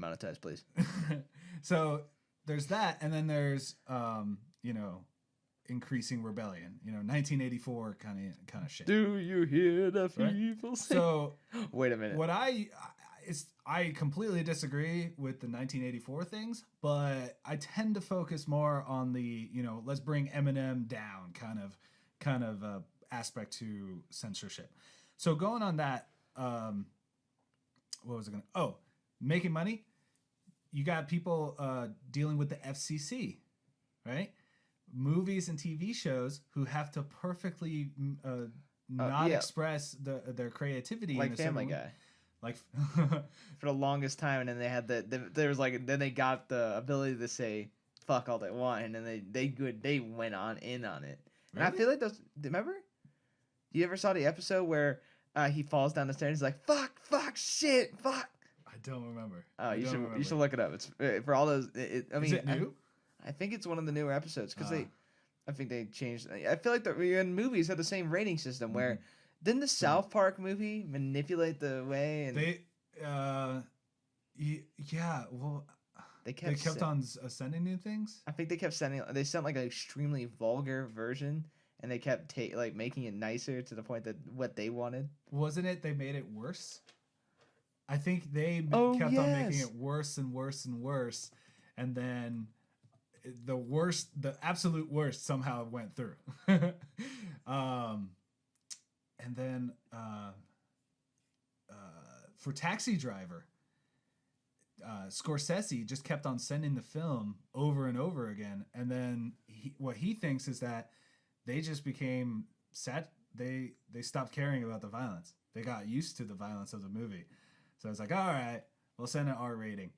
demonetized, please. So there's that, and then there's increasing rebellion. 1984 kind of shit. Do you hear the people sing? So wait a minute. What I completely disagree with the 1984 things, but I tend to focus more on the let's bring Eminem down kind of aspect to censorship. So going on that, what was it making money? You got people dealing with the FCC, right? Movies and TV shows who have to perfectly express their creativity, like Family Guy. Like for the longest time, and then they had then they got the ability to say fuck all they want, and then they went in on it. Really? And I feel like those. Remember? You ever saw the episode where he falls down the stairs? And he's like fuck, shit, fuck. I don't remember. Oh, you should look it up. It's for all those. Is it new? I think it's one of the newer episodes because I think they changed. I feel like the movies had the same rating system where. Didn't the South Park movie manipulate the way? And they kept on sending new things. I think they kept sent like an extremely vulgar version, and they kept making it nicer to the point that what they wanted. Wasn't it? They made it worse. I think they kept on making it worse and worse and worse, and then the absolute worst somehow went through. And then for Taxi Driver, Scorsese just kept on sending the film over and over again. And then what he thinks is that they just became sad. They stopped caring about the violence. They got used to the violence of the movie. So it's like, all right, we'll send an R rating.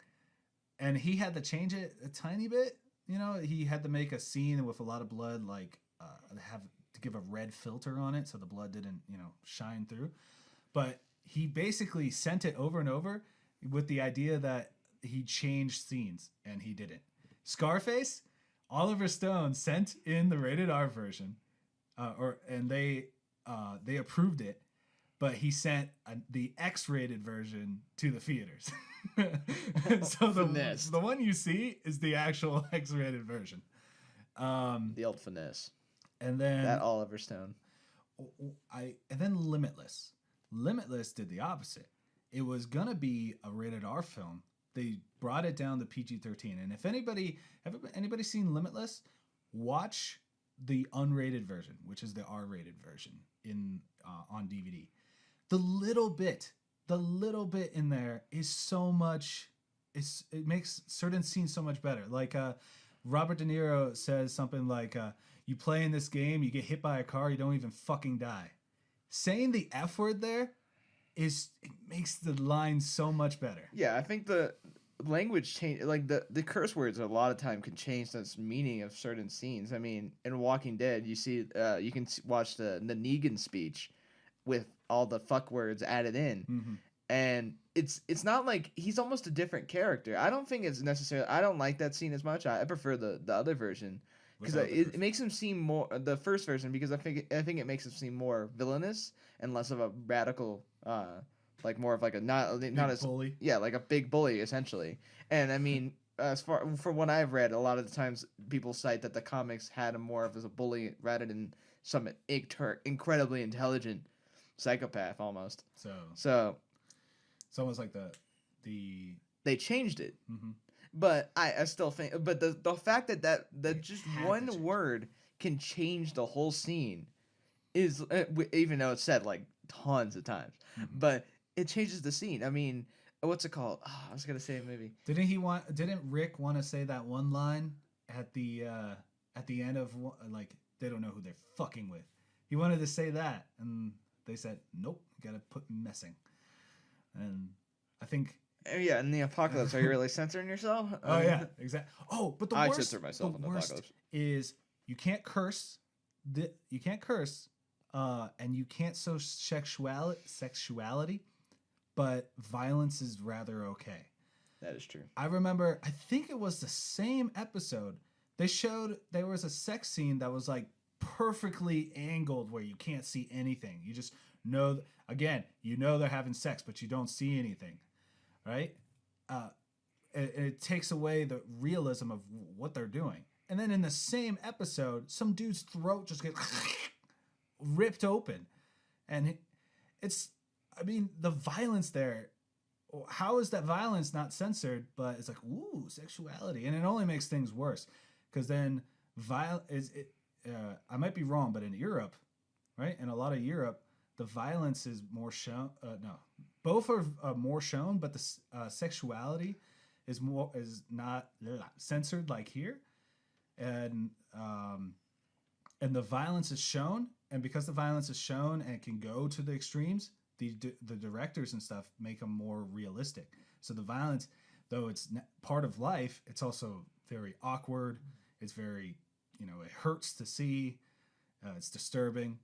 And he had to change it a tiny bit. He had to make a scene with a lot of blood, give a red filter on it so the blood didn't shine through, but he basically sent it over and over with the idea that he changed scenes, and he didn't. Scarface, Oliver Stone sent in the rated R version, and they approved it, but he sent the X-rated version to the theaters. So the one you see is the actual X-rated version. The old finesse. And then that Oliver Stone. And then Limitless. Limitless did the opposite. It was gonna be a rated R film. They brought it down to PG-13. And if anybody seen Limitless, watch the unrated version, which is the R-rated version on DVD. The little bit in there is so much. It makes certain scenes so much better. Like Robert De Niro says something like. You play in this game, you get hit by a car, you don't even fucking die. Saying the F word there it makes the line so much better. Yeah, I think the language change, like the curse words a lot of time can change the meaning of certain scenes. I mean, in Walking Dead, you see, you can watch the Negan speech with all the fuck words added in. And it's not like he's almost a different character. I don't think it's necessarily, I don't like that scene as much. I prefer the other version. Because it makes him seem more the first version, because I think it makes him seem more villainous and less of a radical, more of like a not as bully. Yeah, like a big bully essentially. And I mean, as far from what I've read, a lot of the times people cite that the comics had him more of as a bully rather than some incredibly intelligent psychopath almost. So it's almost like they changed it. But I still think, but the fact that just one word can change the whole scene is, even though it's said like tons of times, but it changes the scene. I mean, what's it called? Oh, I was gonna say maybe. Didn't Rick want to say that one line at the end of they don't know who they're fucking with? He wanted to say that, and they said nope, you gotta put messing. And I think. Yeah, in the apocalypse, are you really censoring yourself? Oh yeah, exactly. Oh, but I censor myself in the apocalypse. Is you can't curse. You can't curse, and you can't show sexuality, but violence is rather okay. That is true. I remember. I think it was the same episode. They showed there was a sex scene that was like perfectly angled where you can't see anything. You just know. Again, you know they're having sex, but you don't see anything. Right? it takes away the realism of what they're doing. And then in the same episode, some dude's throat just gets ripped open, and it's, I mean, the violence there. How is that violence not censored? But it's like, ooh, sexuality, and it only makes things worse, because then I might be wrong, but in Europe, right, in a lot of Europe, the violence is more shown. No, both are more shown, but the sexuality is not censored like here, and the violence is shown, and because the violence is shown and can go to the extremes, the directors and stuff make them more realistic. So the violence, though it's part of life, it's also very awkward. It's very, it hurts to see. It's disturbing,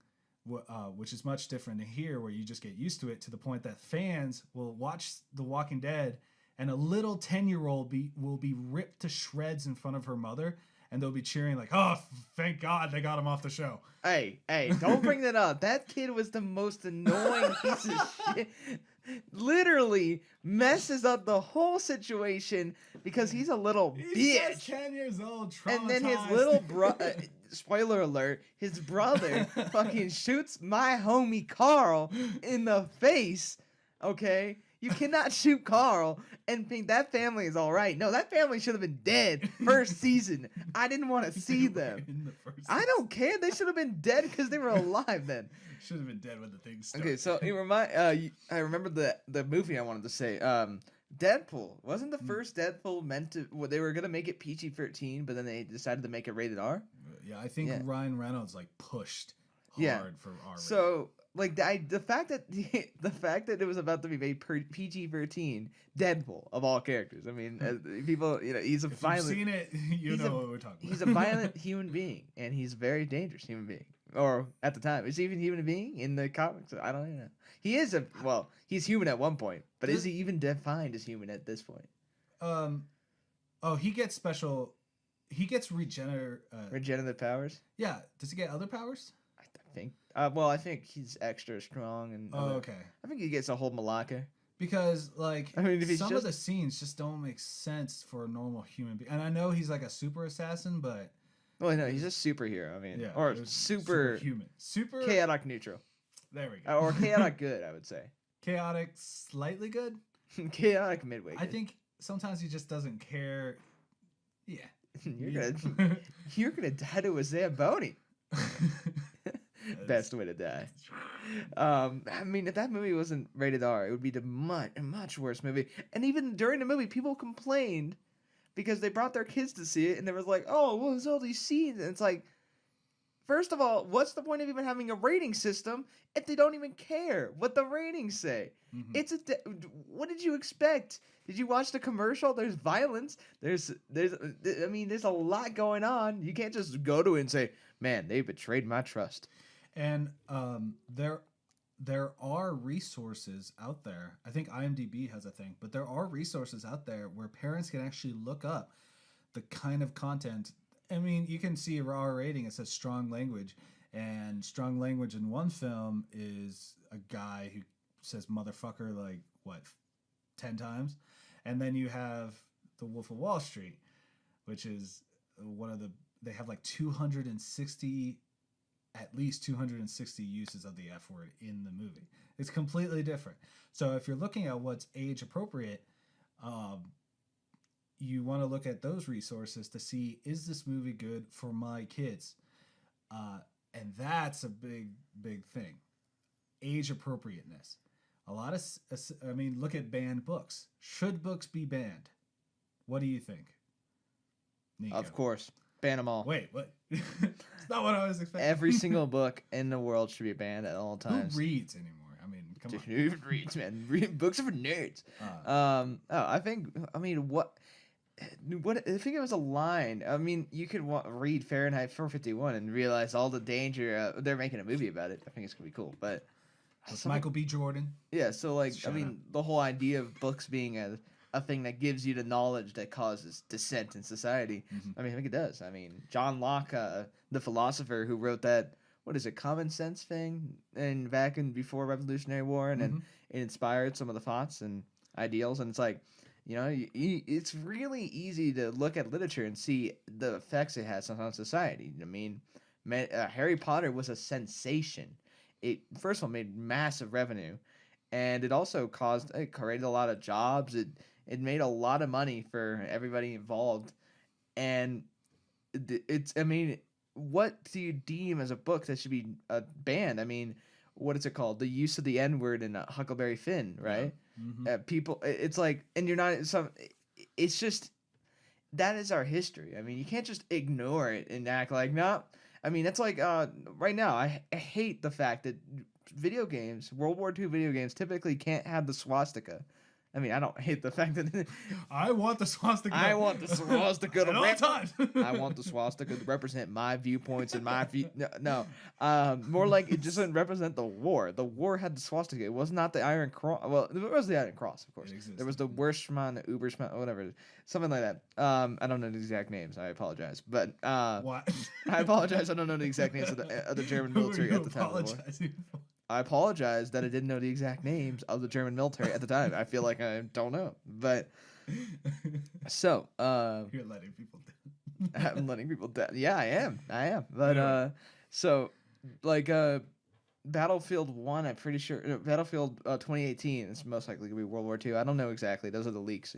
which is much different than here, where you just get used to it, to the point that fans will watch The Walking Dead, and a little 10-year-old will be ripped to shreds in front of her mother, and they'll be cheering like, "Oh, thank God they got him off the show." Hey, don't bring that up. That kid was the most annoying piece of shit. Literally messes up the whole situation because he's a little He's bitch. just 10 years old, traumatized. And then his little spoiler alert, his brother fucking shoots my homie Carl in the face, okay? You cannot shoot Carl and think that family is all right. No, that family should have been dead first season. I didn't want to see them. In the first I don't care. They should have been dead because they were alive then. Should have been dead when the thing started. Okay, so I remember the movie I wanted to say. Deadpool. Wasn't the first Deadpool meant to... Well, they were going to make it PG-13, but then they decided to make it rated R? Yeah, I think Ryan Reynolds pushed hard for R. So... the fact that it was about to be made PG-13, Deadpool of all characters. I mean, people, he's a violent. If you've seen it, you know what we're talking about. He's a violent human being, and he's a very dangerous human being. Or at the time, is he even a human being in the comics? I don't even know. He is he's human at one point, but is he even defined as human at this point? He gets special. He gets regenerative powers. Yeah. Does he get other powers? I think. I think he's extra strong and. Okay. I think he gets a whole Malacca. Because some of the scenes just don't make sense for a normal human being, and I know he's like a super assassin, but. Well, no, he's a superhero. I mean, or superhuman, chaotic neutral. There we go. Or chaotic good, I would say. Chaotic, slightly good. Chaotic midway. Good. I think sometimes he just doesn't care. Yeah. You're gonna die to a Zamboni. Best way to die. I mean, if that movie wasn't rated R, it would be a much worse movie. And even during the movie, people complained because they brought their kids to see it, and they was like, "Oh, what was all these scenes?" And it's like, first of all, what's the point of even having a rating system if they don't even care what the ratings say? Mm-hmm. What did you expect? Did you watch the commercial? There's violence. There's a lot going on. You can't just go to it and say, "Man, they betrayed my trust." And there are resources out there. I think IMDb has a thing, but there are resources out there where parents can actually look up the kind of content. I mean, you can see a raw rating. It says strong language, and strong language in one film is a guy who says motherfucker 10 times. And then you have The Wolf of Wall Street, which is they have 260, at least 260 uses of the F word in the movie. It's completely different. So if you're looking at what's age appropriate, you want to look at those resources to see, is this movie good for my kids? And that's a big, big thing. Age appropriateness. Look at banned books. Should books be banned? What do you think, Nico? Of course. Ban them all. Wait, what? It's not what I was expecting. Every single book in the world should be banned at all times. Who reads anymore? I mean, come on. Who even reads, man? Books are for nerds. I think if it was a line, I mean, you could read Fahrenheit 451 and realize all the danger. They're making a movie about it. I think it's gonna be cool, but Michael B. Jordan. Yeah, so the whole idea of books being a thing that gives you the knowledge that causes dissent in society. Mm-hmm. I mean, I think it does. I mean, John Locke, the philosopher who wrote that, common sense thing, and back in before Revolutionary War, and then it inspired some of the thoughts and ideals. And it's like, It's really easy to look at literature and see the effects it has on society. I mean, Harry Potter was a sensation. It first of all made massive revenue, and it created a lot of jobs. It made a lot of money for everybody involved, and it's I mean, what do you deem as a book that should be banned? I mean, what is it called? The use of the N word in Huckleberry Finn, Yeah. right? Mm-hmm. It's like, and you're not some. It's just that is our history. I mean, you can't just ignore it and act like no. I mean, that's like right now. I hate the fact that video games, World War II video games, typically can't have the swastika. I mean, I don't hate the fact that I want the swastika. I want the swastika to at all times. I want the swastika to represent my viewpoints and my view. No, more like it just doesn't represent the war. The war had the swastika. It was not the Iron Cross. Well, it was the Iron Cross, of course. There was the Wurstmann, the Uberschmann, whatever, something like that. I don't know the exact names. I apologize, but What? I apologize. I don't know the exact names of the German military at the time of the war. I apologize that I didn't know the exact names of the German military at the time. I feel like I don't know, but so You're letting people down. I'm letting people down. Yeah, I am. But so like Battlefield 1, I'm pretty sure Battlefield 2018 is most likely gonna be World War II. I don't know exactly. Those are the leaks,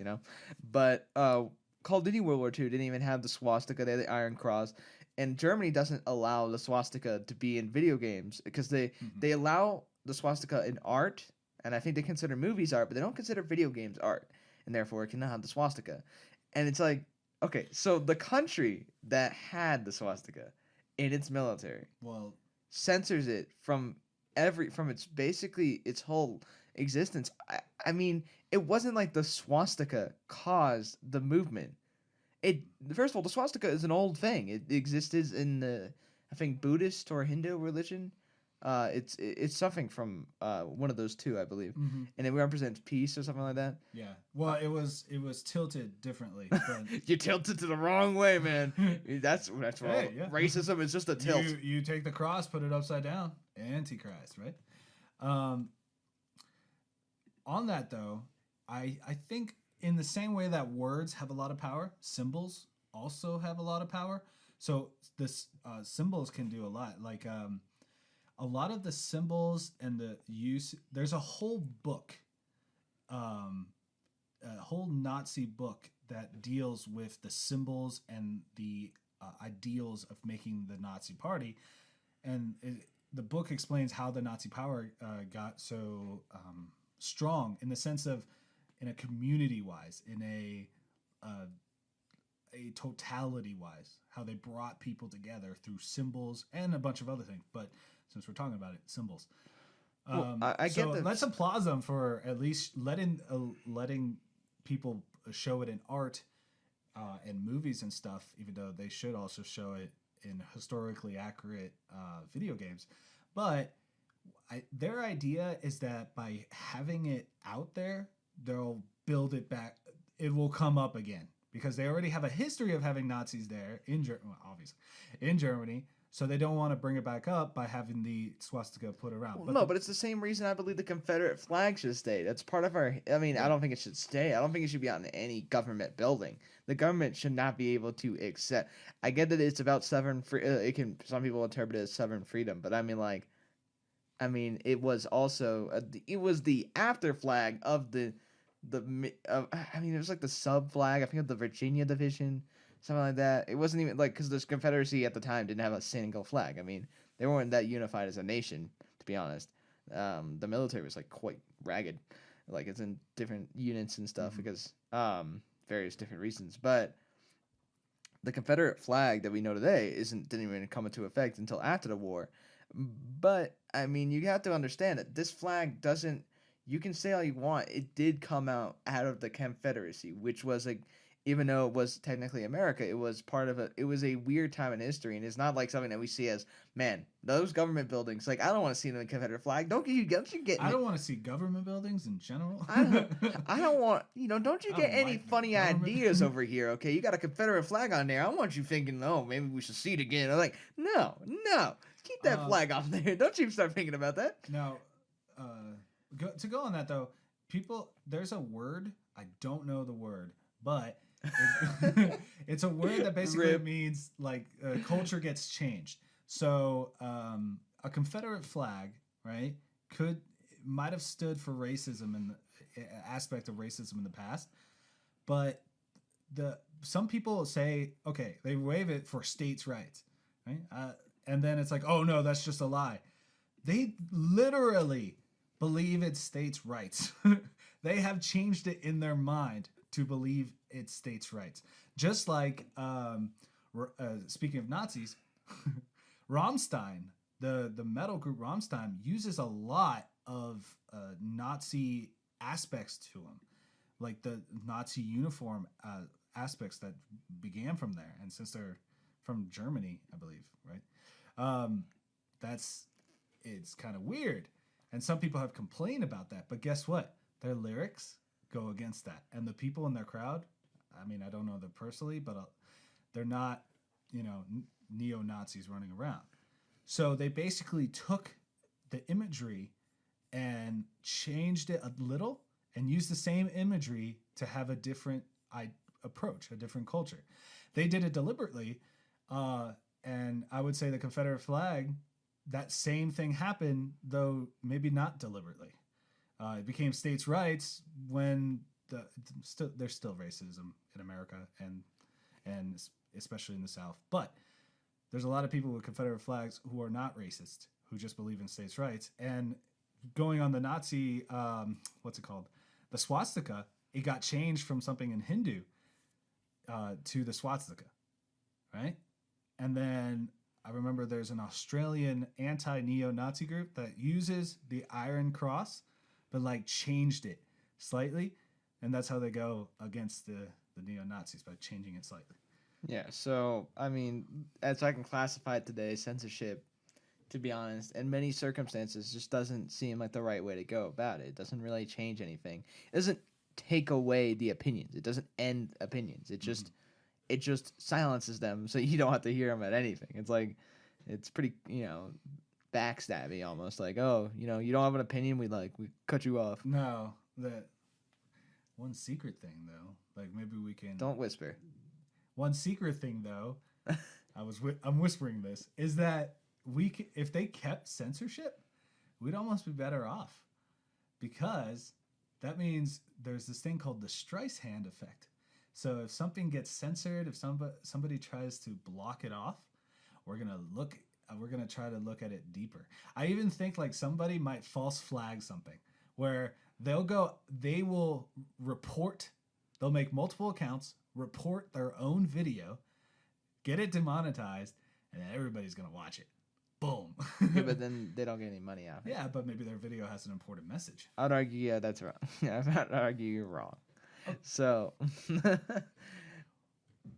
But Call of Duty World War II didn't even have the swastika. They had the Iron Cross. And Germany doesn't allow the swastika to be in video games because they allow the swastika in art, and I think they consider movies art, but they don't consider video games art, and therefore it cannot have the swastika. And it's like, okay, so the country that had the swastika in its military censors it from its basically its whole existence. I mean, it wasn't like the swastika caused the movement. First of all, the swastika is an old thing. It existed in the, I think, Buddhist or Hindu religion. It's something from one of those two, I believe, and it represents peace or something like that. Yeah. Well, it was tilted differently. But you tilted to the wrong way, man. That's wrong. Hey, yeah. Racism is just a tilt. You take the cross, put it upside down. Antichrist, right? On that though, I think. In the same way that words have a lot of power, symbols also have a lot of power. So this symbols can do a lot. Like a lot of the symbols and the use. There's a whole book, a whole Nazi book that deals with the symbols and the ideals of making the Nazi Party, and the book explains how the Nazi power got so strong in the sense of. In a community wise, in a totality wise, how they brought people together through symbols and a bunch of other things. But since we're talking about it, symbols. I get that. Let's applaud them for at least letting people show it in art and movies and stuff, even though they should also show it in historically accurate video games. But their idea is that by having it out there, they'll build it back. It will come up again because they already have a history of having Nazis there obviously in Germany. So they don't want to bring it back up by having the swastika put around. But it's the same reason I believe the Confederate flag should stay. That's part of our. I mean, I don't think it should stay. I don't think it should be on any government building. The government should not be able to accept. I get that it's about sovereign free. Some people interpret it as sovereign freedom, but I mean, it was also it was the after flag of it was like the sub flag. I think of the Virginia division, something like that. It wasn't even like because the Confederacy at the time didn't have a single flag. I mean, they weren't that unified as a nation, to be honest. The military was like quite ragged, like it's in different units and stuff because various different reasons. But the Confederate flag that we know today didn't even come into effect until after the war. But I mean, you have to understand that this flag doesn't. You can say all you want. It did come out of the Confederacy, which was even though it was technically America, it was part of it was a weird time in history, and it's not like something that we see as, man, those government buildings. Like, I don't want to see the Confederate flag. Don't you get? I don't want to see government buildings in general. I don't want. Don't you get any funny ideas over here? Okay, you got a Confederate flag on there. I want you thinking, oh, maybe we should see it again. I'm like, no, keep that flag off there. Don't you start thinking about that. Now, to go on that though, there's a word I don't know the word, but it's a word that basically Rip. means like culture gets changed. So a Confederate flag, right, might have stood for racism and aspect of racism in the past, but some people say, okay, they wave it for states' rights, right? And then it's like, oh no, that's just a lie. They literally believe it's states' rights. They have changed it in their mind to believe it's states' rights. Just like, speaking of Nazis, Rammstein, the metal group Rammstein, uses a lot of Nazi aspects to them, like the Nazi uniform aspects that began from there, and since they're from Germany, I believe, right? That's it's kind of weird, and some people have complained about that. But guess what? Their lyrics go against that, and the people in their crowd. I mean, I don't know them personally, but they're not, neo Nazis running around. So they basically took the imagery and changed it a little and used the same imagery to have a different approach, a different culture. They did it deliberately, and I would say the Confederate flag, that same thing happened, though maybe not deliberately. It became states' rights when there's still racism in America and especially in the South, but there's a lot of people with Confederate flags who are not racist, who just believe in states' rights. And going on the Nazi, what's it called? The swastika, it got changed from something in Hindu to the swastika, right? And then I remember there's an Australian anti-neo-Nazi group that uses the Iron Cross, but like changed it slightly. And that's how they go against the neo-Nazis, by changing it slightly. Yeah, so I mean, as I can classify it today, censorship, to be honest, in many circumstances, just doesn't seem like the right way to go about it. It doesn't really change anything. It doesn't take away the opinions. It doesn't end opinions. It just silences them, so you don't have to hear them at anything. It's like, it's pretty, backstabby almost. Like, oh, you don't have an opinion, we cut you off. No, that one secret thing though, like maybe we can. Don't whisper. One secret thing, though, I'm whispering this, is that if they kept censorship, we'd almost be better off, because that means there's this thing called the Streisand effect. So if something gets censored, if somebody tries to block it off, we're gonna try to look at it deeper. I even think like somebody might false flag something, where they'll make multiple accounts, report their own video, get it demonetized, and then everybody's gonna watch it. Boom. Yeah, but then they don't get any money out of it. Yeah, but maybe their video has an important message. I'd argue, yeah, that's wrong. I'd argue you're wrong. Oh. So.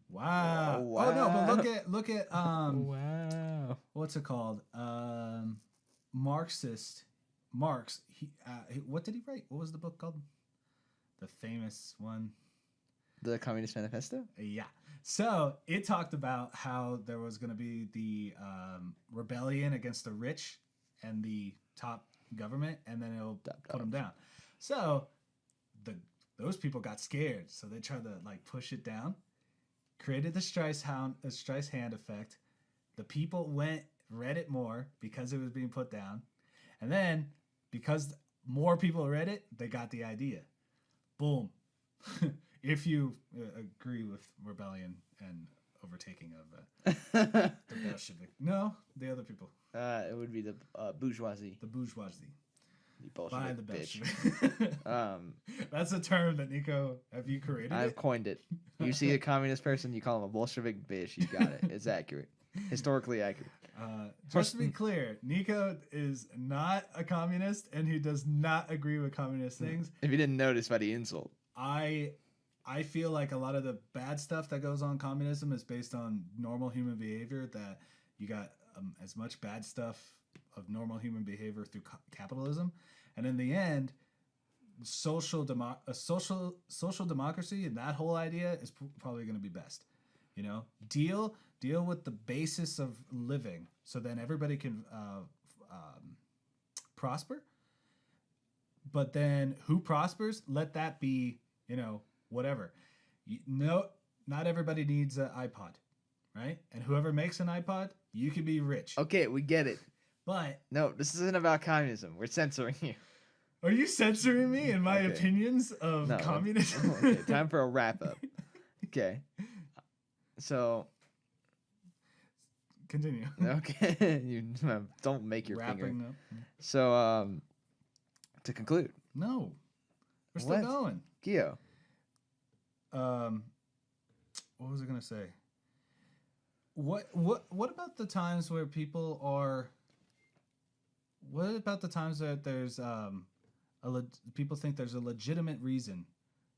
Wow. Wow. Oh no, but look at Wow. What's it called? Marx. What did he write? What was the book called? The famous one. The Communist Manifesto? Yeah. So it talked about how there was going to be the rebellion against the rich and the top government, and then it'll put them down. So those people got scared, so they tried to like push it down, created the Streisand effect. The people read it more because it was being put down, and then because more people read it, they got the idea. Boom. If you agree with rebellion and overtaking of the Bolshevik. No, the other people. It would be the bourgeoisie. The bourgeoisie. You Bolshevik By the bitch. That's a term that Nico, have you created? I've coined it. You see a communist person, you call him a Bolshevik bitch. You got it. It's accurate. Historically accurate. Just to be clear, Nico is not a communist, and he does not agree with communist things. If you didn't notice by the insult. I feel like a lot of the bad stuff that goes on communism is based on normal human behavior, that you got as much bad stuff of normal human behavior through capitalism. And in the end, social democracy and that whole idea is probably going to be best. Deal with the basis of living, so then everybody can prosper. But then who prospers, let that be, whatever. No, not everybody needs an iPod, right? And whoever makes an iPod, you can be rich. Okay, we get it. But no, this isn't about communism. We're censoring you. Are you censoring me in my opinions of communism? Okay, time for a wrap up. Okay. So continue. Okay. You don't make your wrapping finger. up. So to conclude. No. We're still going. Guigo. What was I gonna say? What about the times where people are? What about the times that there's people think there's a legitimate reason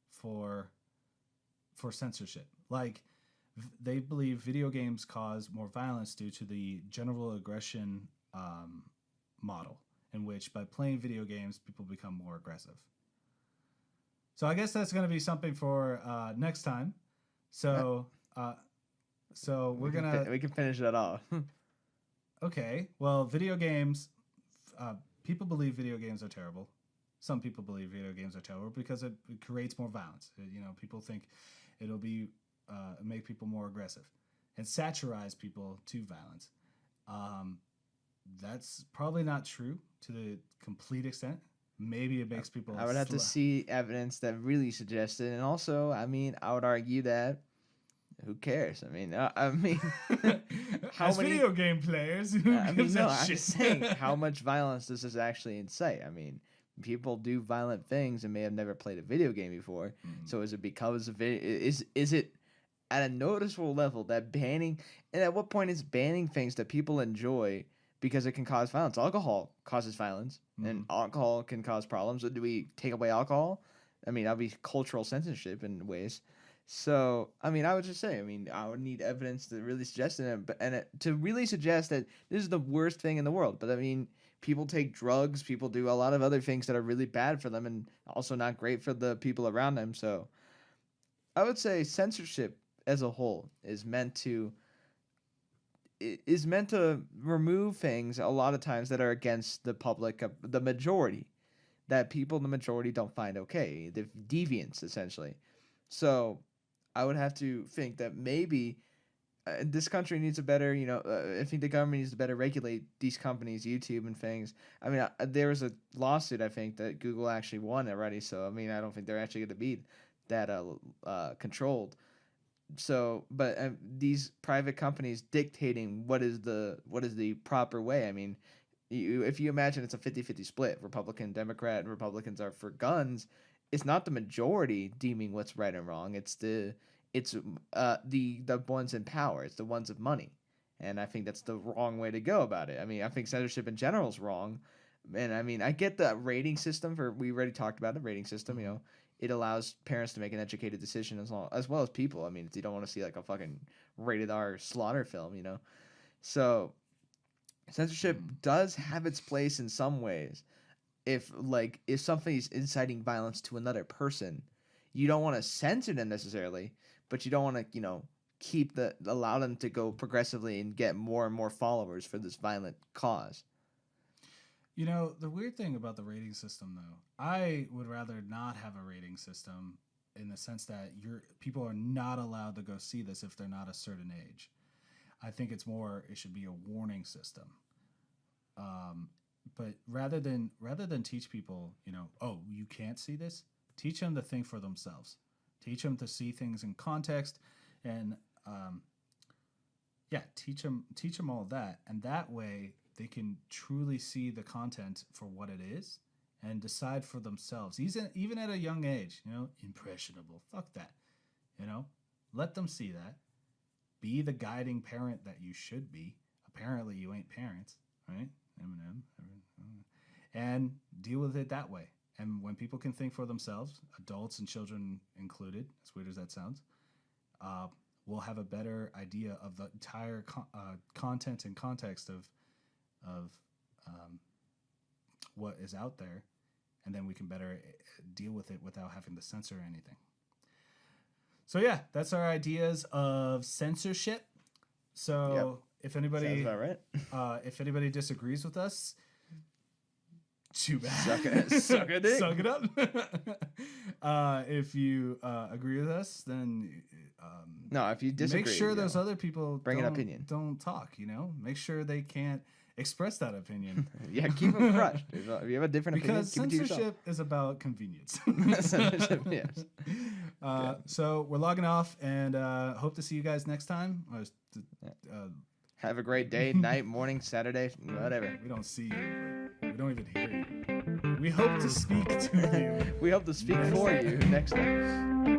for censorship? Like they believe video games cause more violence due to the general aggression model, in which by playing video games people become more aggressive. So I guess that's going to be something for next time. So we can finish that off. Okay. Well, video games. People believe video games are terrible. Some people believe video games are terrible because it creates more violence. People think it'll be make people more aggressive and satirize people to violence. That's probably not true to the complete extent. Maybe it makes people. I would have to see evidence that really suggests it, and also, I would argue that who cares? How many video game players? I'm just saying, how much violence does this actually incite? People do violent things and may have never played a video game before. So is it because of it? Is it at a noticeable level that banning? And at what point is banning things that people enjoy because it can cause violence? Alcohol causes violence, and alcohol can cause problems. So do we take away alcohol? That'd be cultural censorship in ways. So, I would just say, I would need evidence to really suggest it, to really suggest that this is the worst thing in the world. But people take drugs, people do a lot of other things that are really bad for them and also not great for the people around them. So, I would say censorship as a whole is meant to remove things a lot of times that are against the public, the majority, that people in the majority don't find okay, the deviants essentially. So I would have to think that maybe this country needs a better, I think the government needs to better regulate these companies, YouTube and things. There was a lawsuit, I think, that Google actually won already. So, I don't think they're actually going to be that controlled. So, but these private companies dictating what is the proper way. If you imagine it's a 50-50 split, Republican, Democrat, and Republicans are for guns, it's not the majority deeming what's right and wrong. It's the ones in power. It's the ones of money. And I think that's the wrong way to go about it. I think censorship in general is wrong. And I get the rating system we already talked about the rating system, it allows parents to make an educated decision as well as people. If you don't want to see like a fucking rated R slaughter film, So censorship does have its place in some ways. If something is inciting violence to another person, you don't want to censor them necessarily, but you don't want to allow them to go progressively and get more and more followers for this violent cause. The weird thing about the rating system, though, I would rather not have a rating system in the sense that people are not allowed to go see this if they're not a certain age. I think it should be a warning system. But rather than teach people, oh, you can't see this, teach them to think for themselves. Teach them to see things in context, and teach them all that, and that way they can truly see the content for what it is and decide for themselves. Even at a young age, impressionable. Fuck that. Let them see that. Be the guiding parent that you should be. Apparently, you ain't parents, right? Eminem. And deal with it that way. And when people can think for themselves, adults and children included, as weird as that sounds, we'll have a better idea of the entire content and context of what is out there, and then we can better deal with it without having to censor anything. So yeah, that's our ideas of censorship. So if anybody sounds about right. If anybody disagrees with us, too bad. Suck a dick. Suck it up. If you agree with us, then no. If you disagree, make sure those other people bring an opinion. Don't talk. Make sure they can't express that opinion. Yeah, keep them crushed. If you have a different opinion, keep it to yourself. Censorship is about convenence. Censorship, yes. So we're logging off, and hope to see you guys next time. Have a great day, night, morning, Saturday, whatever. We don't see you. We don't even hear you. We hope to speak to you. We hope to speak for you next time.